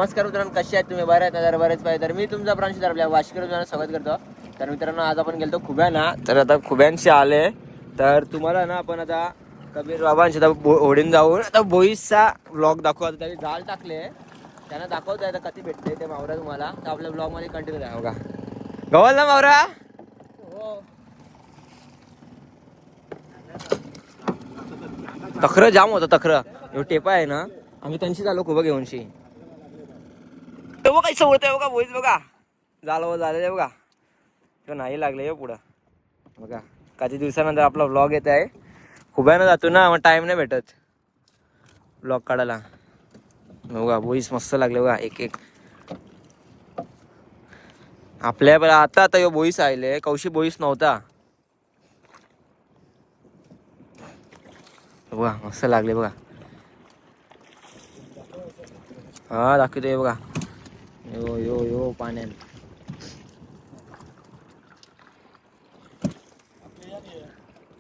नमस्कार मित्रांनो, कसे आहेत तुम्ही? बरे आहेत ना? बरेच पाहिजे तर मी तुमचा प्रांशी आपल्या वाशिकर स्वागत करतो. तर मित्रांनो, आज आपण गेलो खुब्याना. तर आता खुब्यांशी आले तर तुम्हाला ना आपण आता कबीर बाबांशी होडीन जाऊन आता बोईसचा व्लॉग दाखवू. आता त्यांनी जाळ टाकले, त्यांना दाखवत आहे कधी भेटते ते मावरा तुम्हाला. तर आपल्या ब्लॉग मध्ये कंटिन्यू आहे. बघा गवल ना मावरा. हो, तखर जाम होतं. तखर टेपा आहे ना, आम्ही त्यांची आलो खुबा घेऊनशी. बघा काही सवळत आहे बघा, बोईस बघा झालेलं आहे बघा. तो नाही लागले हो पुढं बघा. काही दिवसानंतर आपला व्लॉग येत आहे. खुब्यानं जातो ना, मग टाइम नाही भेटत व्लॉग काढायला. बघा बोईस मस्त लागले बघा एक एक. आपल्या आता आता बोईस आले, कौशी बोईस नव्हता बघा. मस्त लागले बघा. हा दाखवतोय बघा. यो यो यो पाण्यात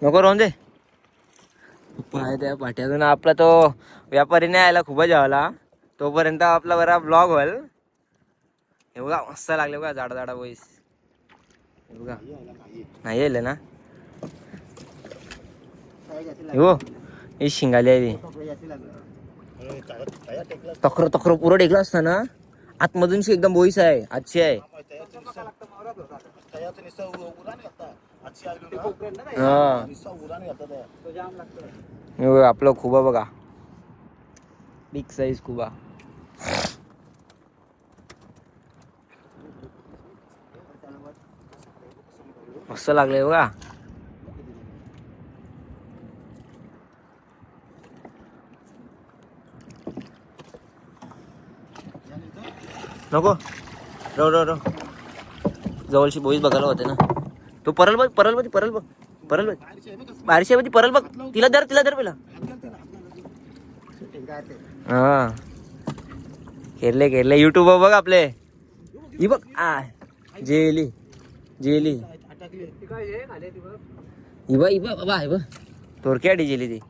नको राहून दे. पाय त्या पाट्यातून आपला तो व्यापारी नाही आला खूपच जेवायला, तोपर्यंत आपला बरा ब्लॉग होईल. हे बघा मस्त लागले बघा, झाडा झाडा बोईस बघा. नाही येईल ना हो, ही शिंगाली आहे. तक्र तक्र पुरं टेकला असता ना, आतमधूनशी एकदम बोईस आहे. आजची आहे. हा आपलं खुबा बघा, बिग साईज खुबा. मस्त लागले बघा. नको रो रो रो, जवळची बोईस बघायला होते ना. तो परल बघ, परल बघ, परल बघ, परल बघ, बारशी आहे परल बघ. तिला धर पहिला. हा खेळले खेळले युट्यूब बघ आपले. ही बघ जेली जेली. इबा इबा बाबा आहे बघ, तोरक्या जेली ती.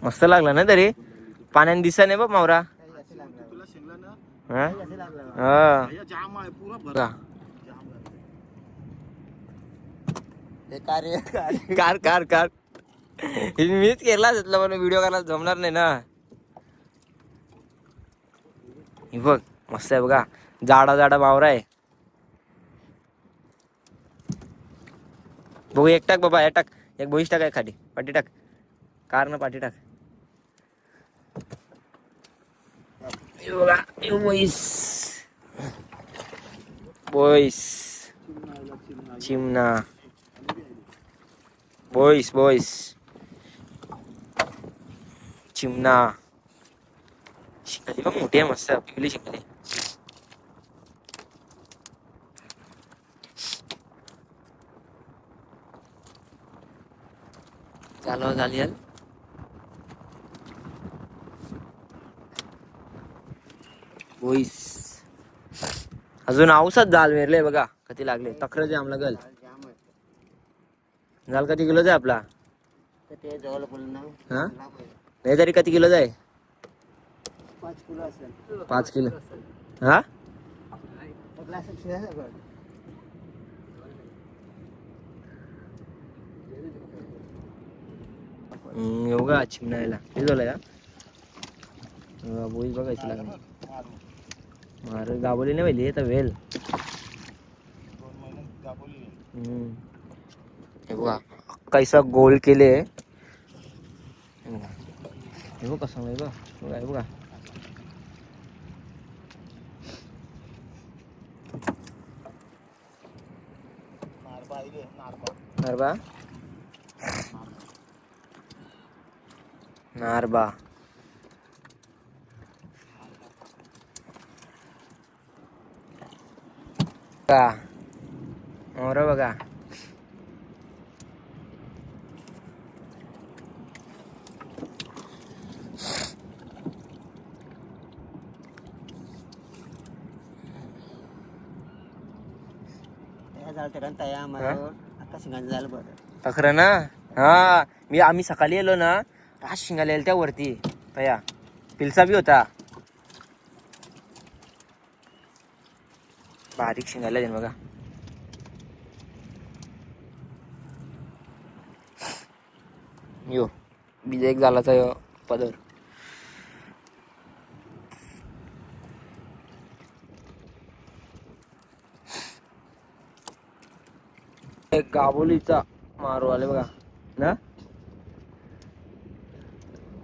मस्त लागला ना, तरी पाण्याने दिसा नाही बघ मावरा. कार कार कार मीच केला पण व्हिडिओ करायला जमणार नाही ना. ही बघ मस्त आहे बघा, जाडा जाडा मावरा आहे. बघू एक टाक बाबा, टाक एक बोईस टाक आहे खाली. पाठी टाक, कार ना पाठी टाक. बघा बोईस बोईस चिमणा बोईस बोईस चिमणा. शिकाली बघ मोठी आहे, मस्त पिवली शिकाली. चालू झाली यार बोईस. अजून औषध जाल मेरले बघा कधी लागले. तक्र जाम लागल. जाल किती किलो आहे आपला? हा नाही तरी किती किलो आहे? 5 किलो. हा एवढा चिमणायला हे झालं का? बोईस बघायची लागली. मारे गाबोली नाही पाहिजे तर वेल. हे बघा कैसा गोल केले. हे बघ कसं आहे बघा. हे बघा नारबा नारबा. का मोर बघा. तखरा ना हा आम्ही सकाळी येलो ना, राज शिंगाला येईल त्या वरती तया पिलसा बी होता, बारीक शिंगाला येईल बघा. यो बीजा एक झालाचा यो पदर. एक गाबोलीचा मारू आले बघा ना,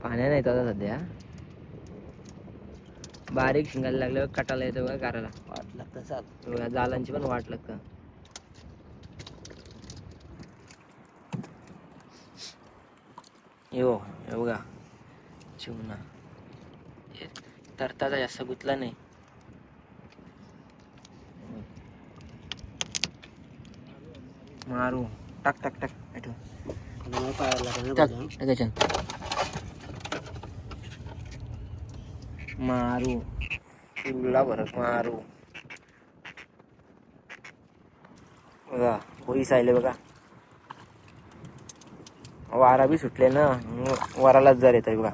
पाण्या नाही आता सध्या. बारीक शिंगायला लागल्यावर कटाला येतो बघा, गाराला वाट लागतं, जालांची पण वाट लागतं. यो हे बघा चिवणा तरताचा जास्त गुतला नाही. मारू टाक टाक टाक मारू पिवला भरत मारू बघा. होई सायले बघा, वारा बी सुटले ना, वारालाच जर येत आहे बघा.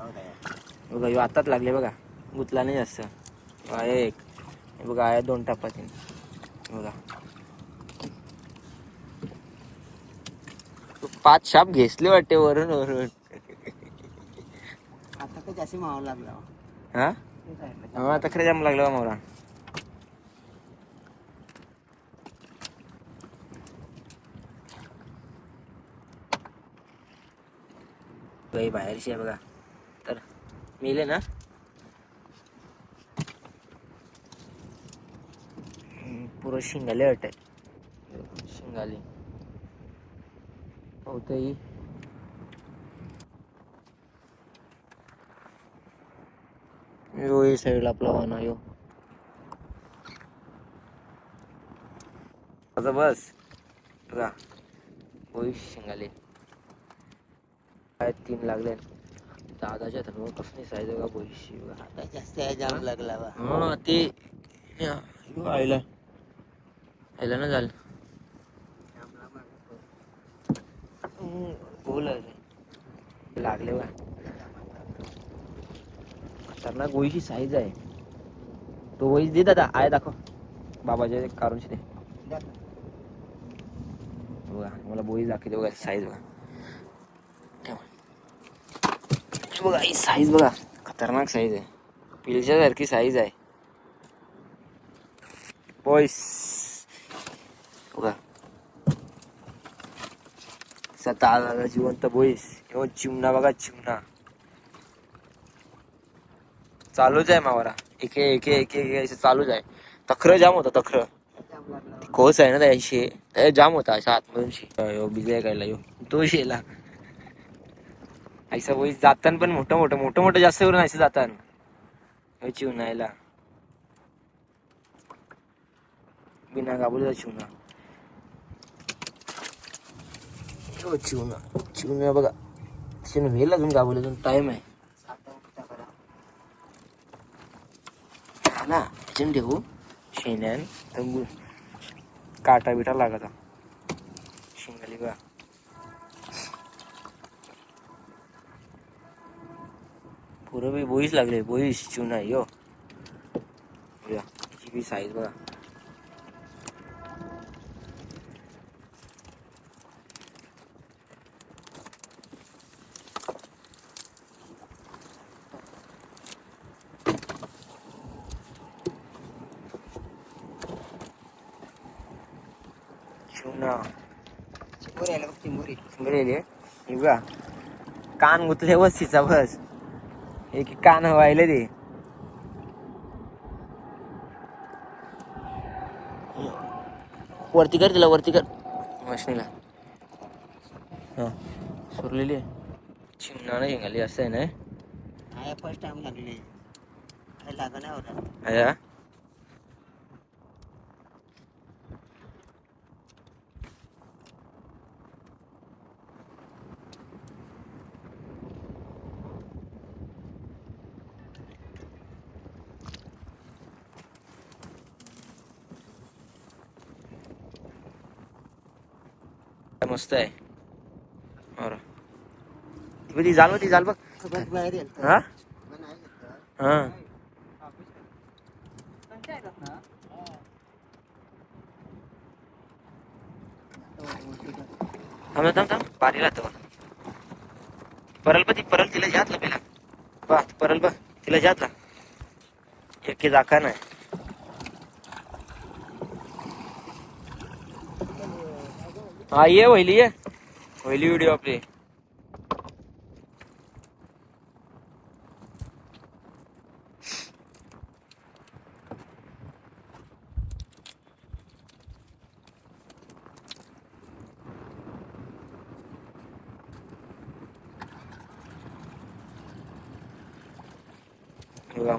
बघा यो आताच लागले बघा, गुतला नाही जास्त. एक बघा आहे 2 टापाची बघा. 5 शाप घेसले वाटते वरून वरून. आता तर जास्त मावा लागला. हा आता खरं जाम लागलं मोरा. बाहेरशी आहे बघा, तर मेले ना. पुरं शिंगाले वाटत, शिंगाले होतही. यो हे साईडला आपला वाहना यो आता बस बघा. होई शिंगाले काय 3 लागले दादाच्या तर कसली साईज बघा. बोईशी बघा आता जास्त जाम लागला बा. हा ते आईला आईला ना झालं बोल लागले बा. खतरनाक गोईची साईज आहे. तो वहीच दे दादा, आहे दाखव बाबाच्या कारूनची ते बघा. मला बोई दाखवते बघा, साईज बघा. बघा ही साईज बघा, खतरनाक साईज आहे, पिलच्या सारखी साईज आहे बॉईस बघा. सता जिवंत बोईस किंवा चिमणा बघा, चिमणा चालूच आहे मावरा. एक एक एक एक चालूच आहे. तखर जाम होता, तखर कोस आहे ना त्याशी जाम होता अशा आतमधून. बिजय कायला यो तो शेला ऐसा बोईस जातान पण मोठं मोठं मोठं मोठं जास्त करून ऐसे जातान चिवणायला. बिना गाबुलीचा चिवणा चिवणा चिवणा बघा. चिवण वेल अजून गाबुलीतून टाइम आहे ना. चिन ठेवू शेण्यान तर काटा बिटा लागता शिंगाली बघा. पुरं बी बोईस लागले, बोईस चिवणा यो याची बी साईज बघा. चिवणा चिंबोरी आला बघ, चिंबोरी. बरे बघा. कान गुतले बस तिचा बस, एक कान व्हायला ते. वरती कर तिला, वरती कर मशनीला. हा सुरलेली आहे चिमणा नाही शिंगाली असं आहे ना. फर्स्ट टाइम लागले, काही लागा नाही होता. आया मस्त आहे. ती जाल बघ. खबर बाहेर येत हा हा थांब पाणी राहतो. परल तिला जातला पहिला बा परल बघ तिला जातला एक जाका नाही. हा ये वहिली व्हिडिओ आपली.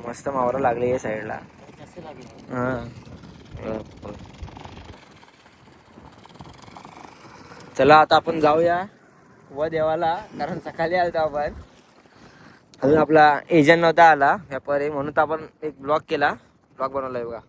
मस्त मावरा लागले या साईडला. कसं लागेल हा चला आता आपण जाऊया व देवाला, कारण सकाळी आलतो आपण, अजून आपला एजंट नव्हता आला व्यापारी, म्हणून तर आपण एक ब्लॉग बनवलाय बघा.